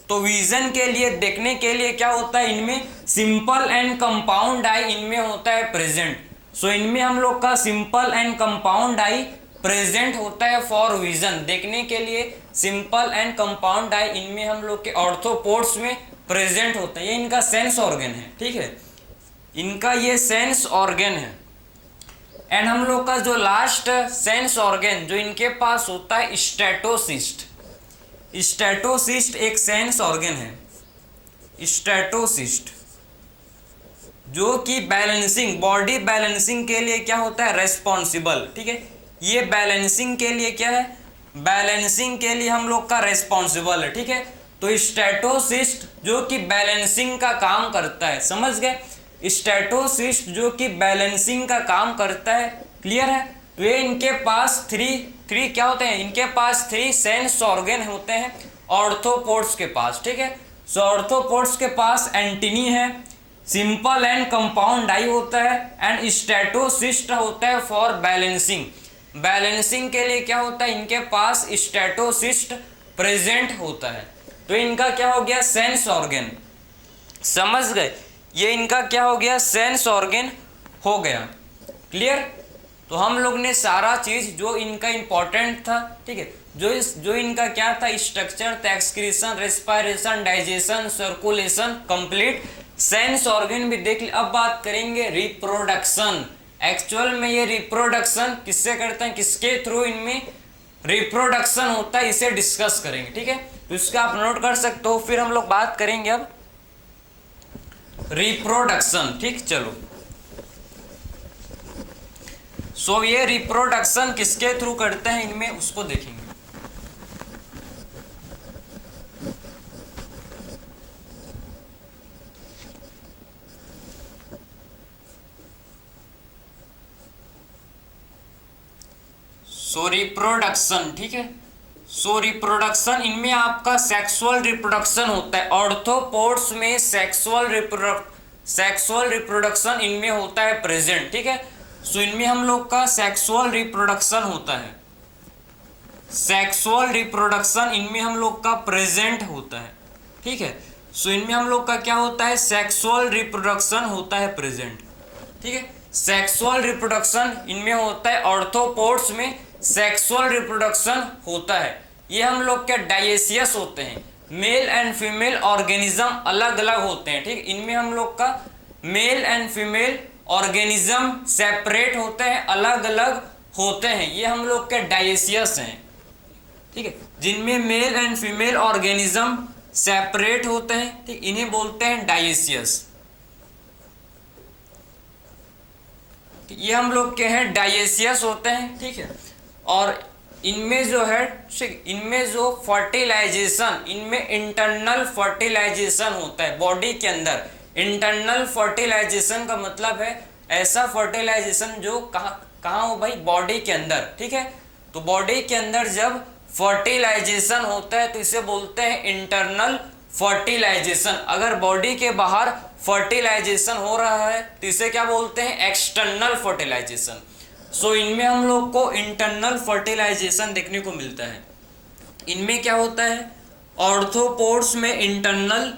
तो विजन के लिए, देखने के लिए क्या होता है, इनमें सिंपल एंड कंपाउंड आई इनमें होता है प्रेजेंट। सो इनमें हम लोग का simple and compound I present होता है फॉर विजन, देखने के लिए सिंपल एंड कंपाउंड आई इनमें हम लोग के ऑर्थोपोड्स में प्रेजेंट होता है। ये इनका सेंस ऑर्गन है, ठीक है, इनका ये सेंस ऑर्गन है। एंड हम लोग का जो लास्ट सेंस ऑर्गन जो इनके पास होता है, स्टेटोसिस्ट। स्टेटोसिस्ट एक सेंस ऑर्गन है, स्टेटोसिस्ट, जो कि बैलेंसिंग, बॉडी बैलेंसिंग के लिए क्या होता है, रेस्पॉन्सिबल, ठीक है, ये बैलेंसिंग के लिए क्या है, बैलेंसिंग के लिए हम लोग का रेस्पॉन्सिबल है, ठीक है। तो स्टेटोसिस्ट जो कि बैलेंसिंग का काम करता है, समझ गए, स्टेटोसिस्ट जो कि बैलेंसिंग का काम करता है, क्लियर है। तो ये इनके पास थ्री क्या होते हैं, इनके पास 3 सेंस ऑर्गन होते हैं ऑर्थोपोड्स के पास, ठीक है। सो ऑर्थोपोड्स के पास एंटीनी है, सिंपल एंड कंपाउंड आई होता है, एंड स्टेटोसिस्ट होता है फॉर बैलेंसिंग। बैलेंसिंग के लिए क्या होता है, इनके पास स्टेटोसिस्ट प्रेजेंट होता है। तो इनका क्या हो गया, सेंस ऑर्गन, समझ गए, ये इनका क्या हो गया, सेंस ऑर्गन हो गया, क्लियर। तो हम लोग ने सारा चीज जो इनका इंपॉर्टेंट था, ठीक है, जो इनका क्या था, स्ट्रक्चर था, excretion, respiration, digestion, circulation, complete sense organ भी देख लिया। अब बात करेंगे रिप्रोडक्शन। एक्चुअल में ये रिप्रोडक्शन किससे करते हैं, किसके थ्रू इनमें रिप्रोडक्शन होता है, इसे डिस्कस करेंगे, ठीक है। तो इसका आप नोट कर सकते हो। फिर हम लोग बात करेंगे अब रिप्रोडक्शन, ठीक, चलो। सो ये रिप्रोडक्शन किसके थ्रू करते हैं इनमें, उसको देखेंगे। सो रिप्रोडक्शन, ठीक है, सो रिप्रोडक्शन इनमें आपका सेक्सुअल रिप्रोडक्शन होता है, ऑर्थोपोड्स में सेक्सुअल रिप्रोडक्शन इनमें होता है प्रेजेंट, ठीक है। सो इनमें हम लोग का सेक्सुअल रिप्रोडक्शन होता है। सेक्सुअल रिप्रोडक्शन इनमें हम लोग का प्रेजेंट होता है, ठीक है। सो इनमें हम लोग का क्या होता है, सेक्सुअल रिप्रोडक्शन होता है प्रेजेंट, ठीक है। सेक्सुअल रिप्रोडक्शन इनमें होता है, ऑर्थोपोड्स में सेक्सुअल रिप्रोडक्शन होता है। ये हम लोग क्या डायेसियस होते हैं, मेल एंड फीमेल ऑर्गेनिज्म अलग अलग होते हैं, ठीक। इनमें हम लोग का male and female organism separate होते हैं, अलग अलग होते हैं। ये हम लोग के डायेसियस हैं, ठीक है, जिनमें male and female organism separate होते हैं, ठीक। इन्हें बोलते हैं डायेसियस। ये हम लोग के हैं डायेसियस होते हैं, ठीक है। और इनमें जो है, इनमें जो फर्टिलाइजेशन, इनमें इंटरनल फर्टिलाइजेशन होता है बॉडी के अंदर। इंटरनल फर्टिलाइजेशन का मतलब है ऐसा फर्टिलाइजेशन जो कहाँ हो भाई, बॉडी के अंदर, ठीक है। तो बॉडी के अंदर जब फर्टिलाइजेशन होता है तो इसे बोलते हैं इंटरनल फर्टिलाइजेशन। अगर बॉडी के बाहर फर्टिलाइजेशन हो रहा है तो इसे क्या बोलते हैं, एक्सटर्नल फर्टिलाइजेशन। सो इनमें हम लोग को इंटरनल फर्टिलाइजेशन देखने को मिलता है। इनमें क्या होता है, ऑर्थोपोड्स में इंटरनल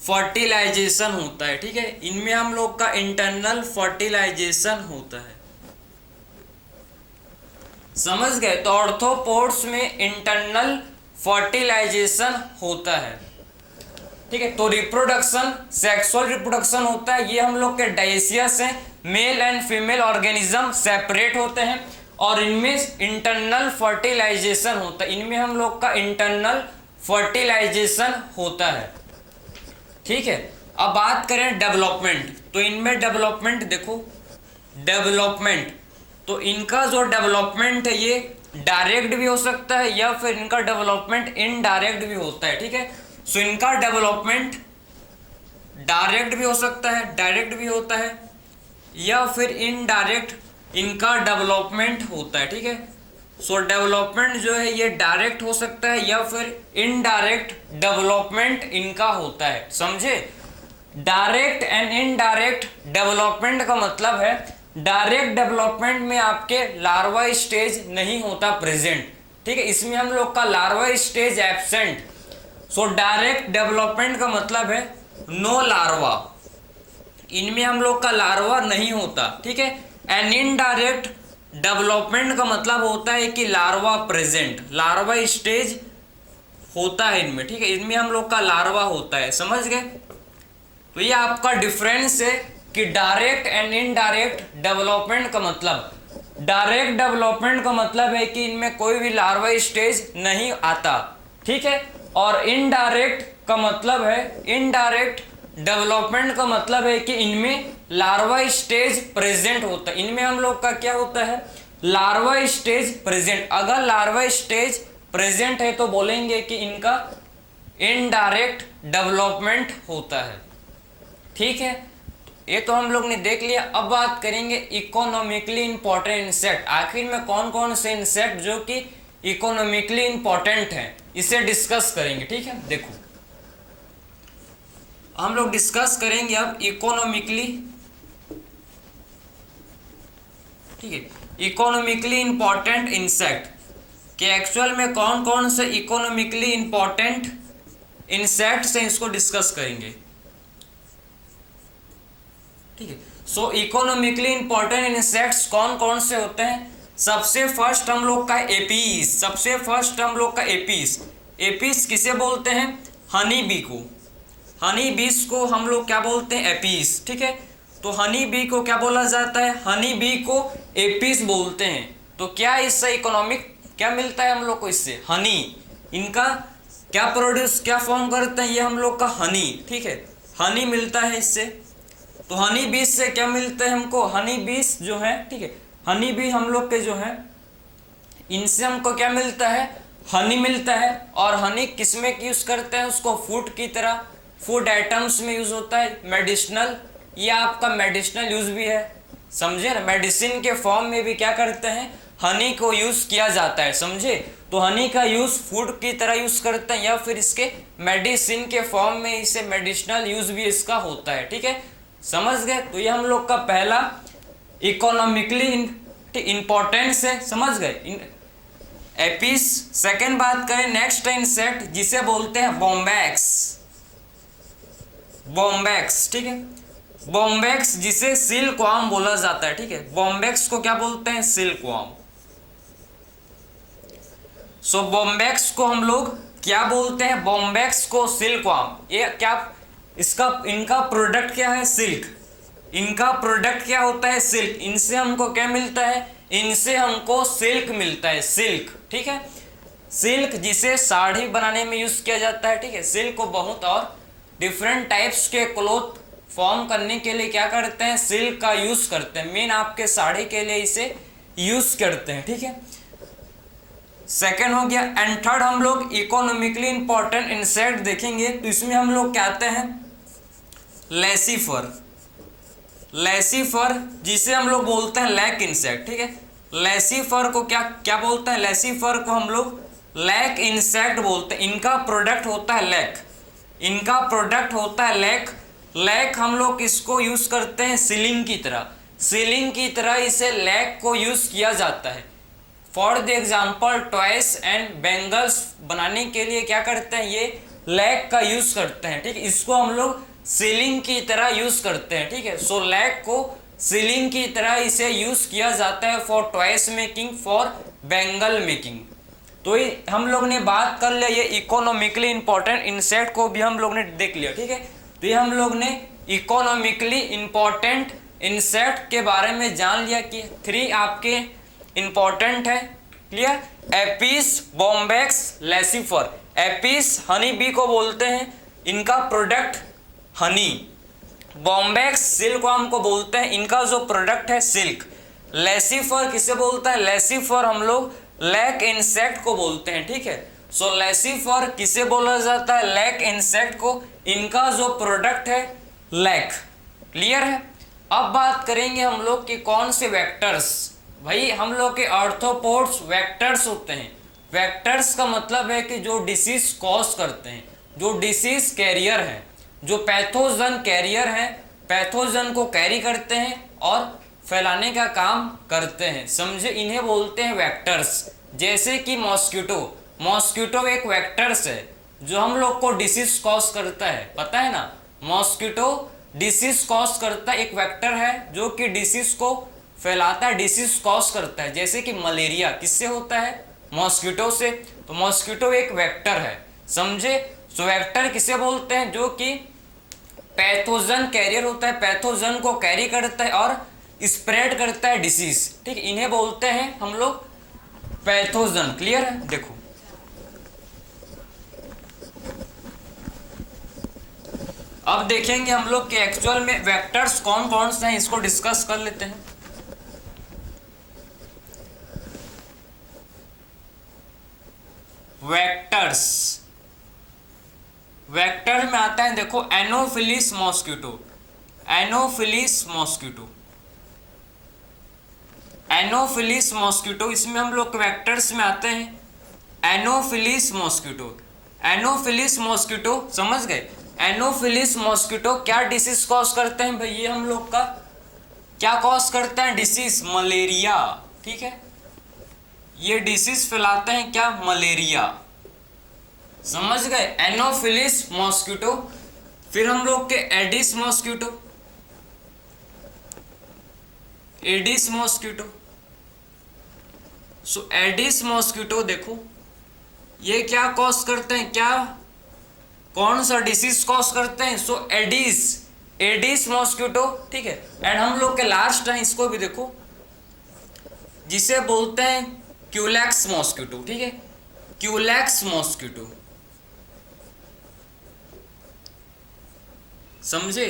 फर्टिलाइजेशन होता है, ठीक है। इनमें हम लोग का इंटरनल फर्टिलाइजेशन होता है, समझ गए। तो ऑर्थोपोड्स में इंटरनल फर्टिलाइजेशन होता है, ठीक है। तो रिप्रोडक्शन, सेक्सुअल रिप्रोडक्शन होता है, ये हम लोग के डायेसियस हैं। Male and female organism separate होते हैं और इनमें इंटरनल फर्टिलाइजेशन होता है। इनमें हम लोग का इंटरनल फर्टिलाइजेशन होता है, ठीक है। अब बात करें डेवलपमेंट, तो इनमें डेवलपमेंट देखो, डेवलपमेंट तो इनका जो डेवलपमेंट है ये डायरेक्ट भी हो सकता है या फिर इनका डेवलपमेंट इनडायरेक्ट भी होता है, ठीक है। सो इनका डेवलपमेंट डायरेक्ट भी हो सकता है, डायरेक्ट भी होता है, या फिर इनडायरेक्ट इनका डेवलपमेंट होता है, ठीक है। सो डेवलपमेंट जो है ये डायरेक्ट हो सकता है या फिर इनडायरेक्ट डेवलपमेंट इनका होता है, समझे। डायरेक्ट एंड इनडायरेक्ट डेवलपमेंट का मतलब है डायरेक्ट डेवलपमेंट में आपके लार्वा स्टेज नहीं होता प्रेजेंट, ठीक है। इसमें हम लोग का larva stage absent. So direct development का मतलब है नो लार्वा, इनमें हम लोग का लार्वा नहीं होता, ठीक है। एंड इनडायरेक्ट डेवलपमेंट का मतलब होता है कि लार्वा प्रेजेंट, लार्वा स्टेज होता है इनमें, ठीक है। इनमें हम लोग का लार्वा होता है, समझ गए। तो ये आपका डिफरेंस है कि डायरेक्ट एंड इनडायरेक्ट डेवलपमेंट का मतलब, डायरेक्ट डेवलपमेंट का मतलब है कि इनमें कोई भी लार्वा स्टेज नहीं आता, ठीक है। और इनडायरेक्ट का मतलब है, इनडायरेक्ट डेवलपमेंट का मतलब है कि इनमें लार्वा स्टेज प्रेजेंट होता है। इनमें हम लोग का क्या होता है, लार्वा स्टेज प्रेजेंट। अगर लार्वा स्टेज प्रेजेंट है तो बोलेंगे कि इनका इनडायरेक्ट डेवलपमेंट होता है, ठीक है। ये तो हम लोग ने देख लिया। अब बात करेंगे इकोनॉमिकली इंपॉर्टेंट इंसेक्ट। आखिर में कौन कौन से इंसेक्ट जो कि इकोनॉमिकली इंपॉर्टेंट है इसे डिस्कस करेंगे, ठीक है। देखो हम लोग डिस्कस करेंगे अब इकोनॉमिकली, ठीक है, इकोनॉमिकली इंपॉर्टेंट इंसेक्ट कि एक्चुअल में कौन कौन से इकोनॉमिकली इंपॉर्टेंट इंसेक्ट्स हैं, इसको डिस्कस करेंगे, ठीक है। सो इकोनॉमिकली इंपॉर्टेंट इंसेक्ट्स कौन कौन से होते हैं। सबसे फर्स्ट हम लोग का एपीस, सबसे फर्स्ट हम लोग का एपीस। एपीस किसे बोलते हैं, हनी बी को, हनी बीस को हम लोग क्या बोलते हैं, एपीस, ठीक है। तो हनी बी को क्या बोला जाता है, हनी बी को एपीस बोलते हैं। तो क्या इससे इकोनॉमिक क्या मिलता है हम लोग को, इससे हनी, इनका क्या प्रोड्यूस, क्या फॉर्म करते हैं ये हम लोग का हनी, ठीक है, हनी मिलता है इससे। तो हनी बीस से क्या मिलता है हमको, हनी बीस जो है, ठीक है, हनी बी हम लोग के जो है इनसे हमको क्या मिलता है, हनी मिलता है। और हनी किस में यूज करते हैं, उसको फूड की तरह, फूड आइटम्स में यूज होता है, मेडिसिनल, ये आपका मेडिसिनल यूज भी है, समझे ना। मेडिसिन के फॉर्म में भी क्या करते हैं, हनी को यूज किया जाता है, समझे। तो हनी का यूज फूड की तरह यूज करते हैं या फिर इसके मेडिसिन के फॉर्म में इसे मेडिसिनल यूज भी इसका होता है, ठीक है, समझ गए। तो ये हम लोग का पहला इकोनॉमिकली इंपॉर्टेंस है, समझ गए। एपिस। सेकेंड बात करें नेक्स्ट इंसेक्ट जिसे बोलते हैं बॉम्बैक्स। बॉम्बैक्स, ठीक है, बॉम्बैक्स जिसे सिल्कवॉर्म बोला जाता है, ठीक है, बॉम्बैक्स को क्या बोलते हैं, सिल्कवॉर्म। सो बॉम्बैक्स को हम लोग क्या बोलते हैं, बॉम्बैक्स को सिल्कवॉर्म। ये क्या, इसका इनका प्रोडक्ट क्या है, सिल्क। इनका प्रोडक्ट क्या होता है, सिल्क। इनसे हमको क्या मिलता है, इनसे हमको सिल्क मिलता है, सिल्क, ठीक है। सिल्क जिसे साड़ी बनाने में यूज किया जाता है, ठीक है। सिल्क को बहुत और डिफरेंट टाइप्स के क्लोथ फॉर्म करने के लिए क्या करते हैं, सिल्क का यूज करते हैं। मेन आपके साड़ी के लिए इसे यूज करते हैं, ठीक है। सेकेंड हो गया। एंड थर्ड हम लोग इकोनॉमिकली इंपॉर्टेंट इंसेक्ट देखेंगे, तो इसमें हम लोग क्या आते हैं, लेसीफर। लेसीफर जिसे हम लोग बोलते हैं लैक इंसेक्ट, ठीक है। लेसीफर को क्या क्या बोलते हैं, लेसीफर को हम लोग लैक इंसेक्ट बोलते हैं। इनका प्रोडक्ट होता है लैक, इनका प्रोडक्ट होता है लैक। लैक हम लोग इसको यूज करते हैं सीलिंग की तरह, सीलिंग की तरह इसे लैक को यूज किया जाता है। For the example toys and bangles बनाने के लिए क्या करते हैं, ये लैक का यूज करते हैं, ठीक है। इसको हम लोग सीलिंग की तरह यूज करते हैं, ठीक है। सो लैक को सीलिंग की तरह इसे यूज किया जाता है for toys making, for bangle making. तो ये हम लोग ने बात कर लिया, ये इकोनॉमिकली इंपॉर्टेंट इंसेक्ट को भी हम लोग ने देख लिया, ठीक है। तो ये हम लोग ने इकोनॉमिकली इंपॉर्टेंट इंसेक्ट के बारे में जान लिया कि 3 आपके इंपॉर्टेंट है, clear. Apis, Bombyx, Laccifer. Apis honey bee को बोलते हैं, इनका प्रोडक्ट हनी। बॉम्बैक्स सिल्कवॉर्म को बोलते हैं, इनका जो प्रोडक्ट है सिल्क। लेसीफर किसे बोलता है, लेसीफर हम लोग लैक इंसेक्ट को बोलते हैं, ठीक है। सो लेसीफर किसे बोला जाता है, लैक इंसेक्ट को। इनका जो प्रोडक्ट है लैक, क्लियर है। अब बात करेंगे हम लोग कि कौन से वेक्टर्स, भाई हम लोग के आर्थ्रोपोड्स वेक्टर्स होते हैं। वेक्टर्स का मतलब है कि जो डिसीज कॉज करते हैं, जो डिसीज कैरियर हैं, जो पैथोजन कैरियर हैं, पैथोजन को कैरी करते हैं और फैलाने का काम करते हैं, समझे, इन्हें बोलते हैं वेक्टर्स। जैसे कि मॉस्किटो, मॉस्किटो एक वेक्टर्स है जो हम लोग को डिसीज कॉज करता है, पता है ना। मॉस्किटो डिसीज कॉज करता है, एक वेक्टर है जो कि डिसीज को फैलाता है, डिसीज कॉज करता है। जैसे कि मलेरिया किससे होता है, मॉस्किटो से। तो मॉस्किटो एक वेक्टर है, समझे। सो वेक्टर किसे बोलते हैं, जो कि पैथोजन कैरियर होता है, पैथोजन को कैरी करता है और स्प्रेड करता है डिसीज, ठीक। इन्हें बोलते हैं हम लोग पैथोजन, क्लियर है। देखो अब देखेंगे हम लोग कि एक्चुअल में वेक्टर्स कौन कौन से हैं, इसको डिस्कस कर लेते हैं। वेक्टर्स, वेक्टर में आता है देखो Anopheles mosquito, Anopheles mosquito, Anopheles mosquito, इसमें हम लोग वेक्टर्स में आते हैं एनोफिलिस मॉस्किटो। एनोफिलिस मॉस्किटो समझ गए। एनोफिलिस मॉस्किटो क्या डिसीज कॉज करते हैं भाई, ये हम लोग का क्या कॉज करते हैं, डिसीज, मलेरिया, ठीक है। ये डिसीज फैलाते हैं क्या, मलेरिया, समझ गए। Anopheles mosquito. फिर हम लोग के एडिस मॉस्किटो, एडिस मॉस्किटो। सो एडिस मॉस्किटो देखो ये क्या कॉज करते हैं, क्या कौन सा डिसीज कॉज करते हैं, सो एडिस, एडिस मॉस्किटो, ठीक है। एंड हम लोग के लास्ट है, इसको भी देखो, जिसे बोलते हैं क्यूलैक्स मॉस्किटो, ठीक है, क्यूलैक्स मॉस्किटो, समझे,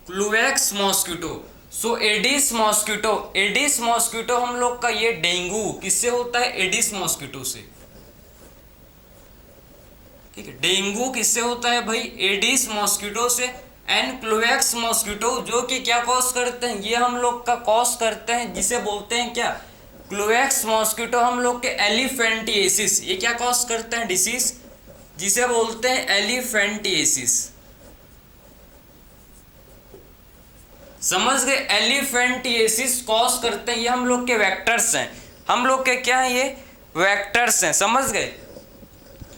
क्लूवैक्स मॉस्किटो। सो एडिस मॉस्किटो, एडिस मॉस्किटो हम लोग का ये डेंगू किससे होता है, एडिस मॉस्किटो से, ठीक है। डेंगू किससे होता है भाई, एडिस मॉस्किटो से। एंड क्लोवैक्स मॉस्किटो जो कि क्या कॉज करते हैं, ये हम लोग का कॉज करते हैं, जिसे बोलते हैं क्या, क्लोवैक्स मॉस्किटो हम लोग के एलिफेंटिएसिस, ये क्या कॉज करते हैं, डिसीज, जिसे बोलते हैं एलिफेंटिएसिस, समझ गए। एलिफेंटिएसिस कॉज करते हैं, ये हम लोग के वेक्टर्स हैं, हम लोग के क्या है, ये वेक्टर्स हैं, समझ गए,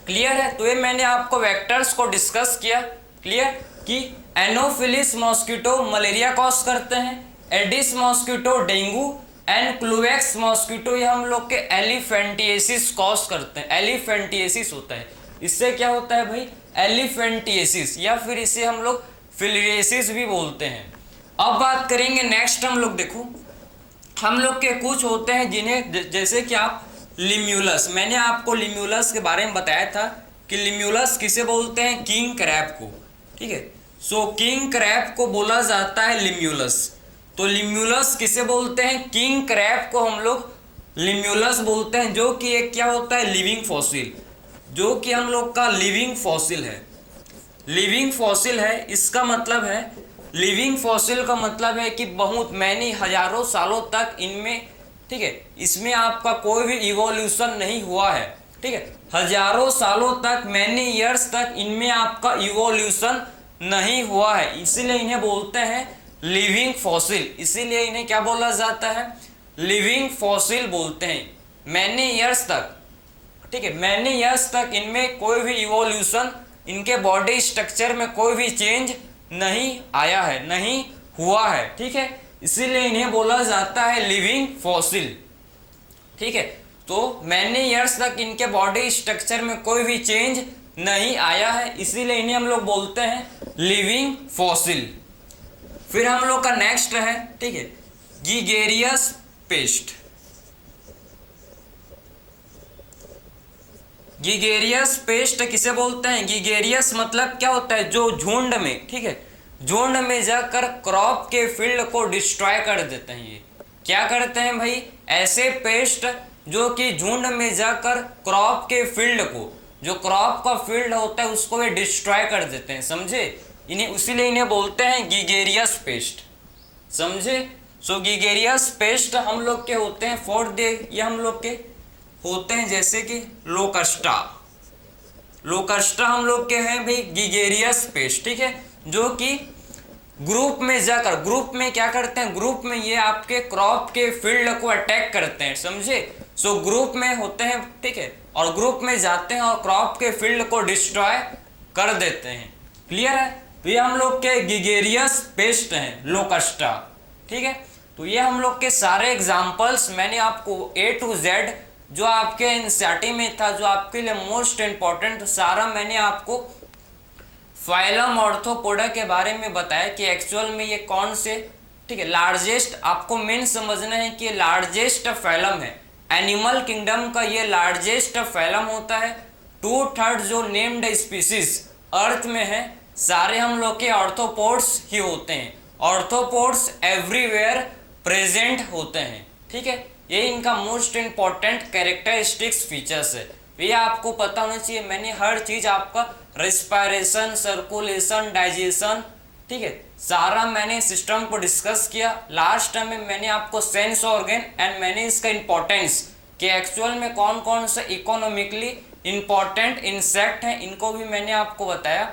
क्लियर है। तो ये मैंने आपको वेक्टर्स को डिस्कस किया, क्लियर, कि एनोफिलिस मॉस्किटो मलेरिया कॉज करते हैं, Aedes mosquito dengue and Culex mosquito ये हम लोग के एलिफेंटिएसिस कॉज करते हैं। एलिफेंटिएसिस होता है, इससे क्या होता है भाई, एलिफेंटिएसिस, या फिर इसे हम लोग फिलिएसिस भी बोलते हैं। अब बात करेंगे नेक्स्ट, हम लोग देखो हम लोग के कुछ होते हैं जिन्हें जैसे कि आप लिम्यूलस, मैंने आपको लिम्यूलस के बारे में बताया था कि लिम्यूलस किसे बोलते हैं, किंग क्रैब को, ठीक है। सो किंग क्रैब को बोला जाता है लिम्यूलस। तो लिम्यूलस किसे बोलते हैं, किंग क्रैब को हम लोग लिम्यूलस बोलते हैं, जो कि एक क्या होता है, लिविंग फॉसिल, जो कि हम लोग का लिविंग फॉसिल है। लिविंग फॉसिल है, इसका मतलब है, लिविंग फॉसिल का मतलब है कि बहुत मैनी हजारों सालों तक इनमें, ठीक है, इसमें आपका कोई भी इवोल्यूशन नहीं हुआ है, ठीक है, हजारों सालों तक, मैनी ईयर्स तक इनमें आपका इवोल्यूशन नहीं हुआ है, इसीलिए इन्हें बोलते हैं लिविंग फॉसिल। इसीलिए इन्हें क्या बोला जाता है, लिविंग फॉसिल बोलते हैं। मैनी ईयर्स तक, ठीक है, मैनी ईयर्स तक इनमें कोई भी इवोल्यूशन, इनके बॉडी स्ट्रक्चर में कोई भी चेंज नहीं आया है, नहीं हुआ है, ठीक है, इसीलिए इन्हें बोला जाता है लिविंग फॉसिल, ठीक है। तो मैनी ईयर्स तक इनके बॉडी स्ट्रक्चर में कोई भी चेंज नहीं आया है, इसीलिए इन्हें हम लोग बोलते हैं लिविंग फॉसिल। फिर हम लोग का नेक्स्ट है, ठीक है, गिगेरियस पेस्ट। गिगेरियस पेस्ट किसे बोलते हैं, गिगेरियस मतलब क्या होता है, जो झुंड में, ठीक है, झुंड में जाकर क्रॉप के फील्ड को डिस्ट्रॉय कर देते हैं। ये क्या करते हैं भाई, ऐसे पेस्ट जो कि झुंड में जाकर क्रॉप के फील्ड को, जो क्रॉप का फील्ड होता है उसको वे डिस्ट्रॉय कर देते हैं, समझे, इन्हें उसीलिए इन्हें बोलते हैं गिगेरियस पेस्ट, समझे। सो गिगेरियस पेस्ट हम लोग के होते हैं फॉर दे, ये हम लोग के होते हैं जैसे कि लोकस्टा, लोकस्टा हम लोग के हैं भाई गिगेरियस पेस्ट, ठीक है, जो कि ग्रुप में जाकर, ग्रुप में क्या करते हैं, ग्रुप में ये आपके क्रॉप के फील्ड को अटैक करते हैं, समझे। सो ग्रुप में होते हैं, ठीक है, और ग्रुप में जाते हैं और क्रॉप के फील्ड को डिस्ट्रॉय कर देते हैं, क्लियर है। तो ये हम लोग के गिगेरियस पेस्ट हैं, लोकस्टा, ठीक है। तो ये हम लोग के सारे एग्जाम्पल्स मैंने आपको A to Z जो आपके एनसीईआरटी में था, जो आपके लिए मोस्ट इंपॉर्टेंट, सारा मैंने आपको फाइलम ऑर्थोपोडा के बारे में बताया कि एक्चुअल में ये कौन से, ठीक है, लार्जेस्ट, आपको मेन समझना है कि लार्जेस्ट फाइलम है, एनिमल किंगडम का ये लार्जेस्ट फाइलम होता है। 2/3 जो नेम्ड स्पीसीज अर्थ में है सारे हम लोग के ऑर्थोपोड्स ही होते हैं। ऑर्थोपोड्स एवरीवेयर प्रेजेंट होते हैं, ठीक है, ये इनका मोस्ट इंपॉर्टेंट कैरेक्टरिस्टिक्स फीचर्स है, ये आपको पता होना चाहिए। मैंने हर चीज आपका रेस्पिरेशन, सर्कुलेशन, डाइजेशन, ठीक है, सारा मैंने सिस्टम को डिस्कस किया। लास्ट टाइम में मैंने आपको सेंस ऑर्गन एंड मैंने इसका इंपॉर्टेंस कि एक्चुअल में कौन कौन से इकोनॉमिकली इंपॉर्टेंट इंसेक्ट हैं, इनको भी मैंने आपको बताया।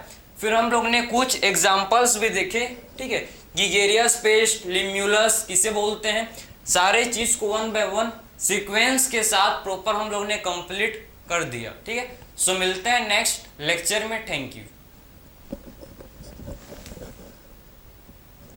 फिर हम लोग ने कुछ एग्जाम्पल्स भी देखे, ठीक है, गिगेरियस पेस्ट, लिम्यूलस किसे बोलते हैं, सारे चीज को 1 by 1 सीक्वेंस के साथ प्रॉपर हम लोग ने कंप्लीट कर दिया, ठीक है। सो मिलते हैं नेक्स्ट लेक्चर में, थैंक यू।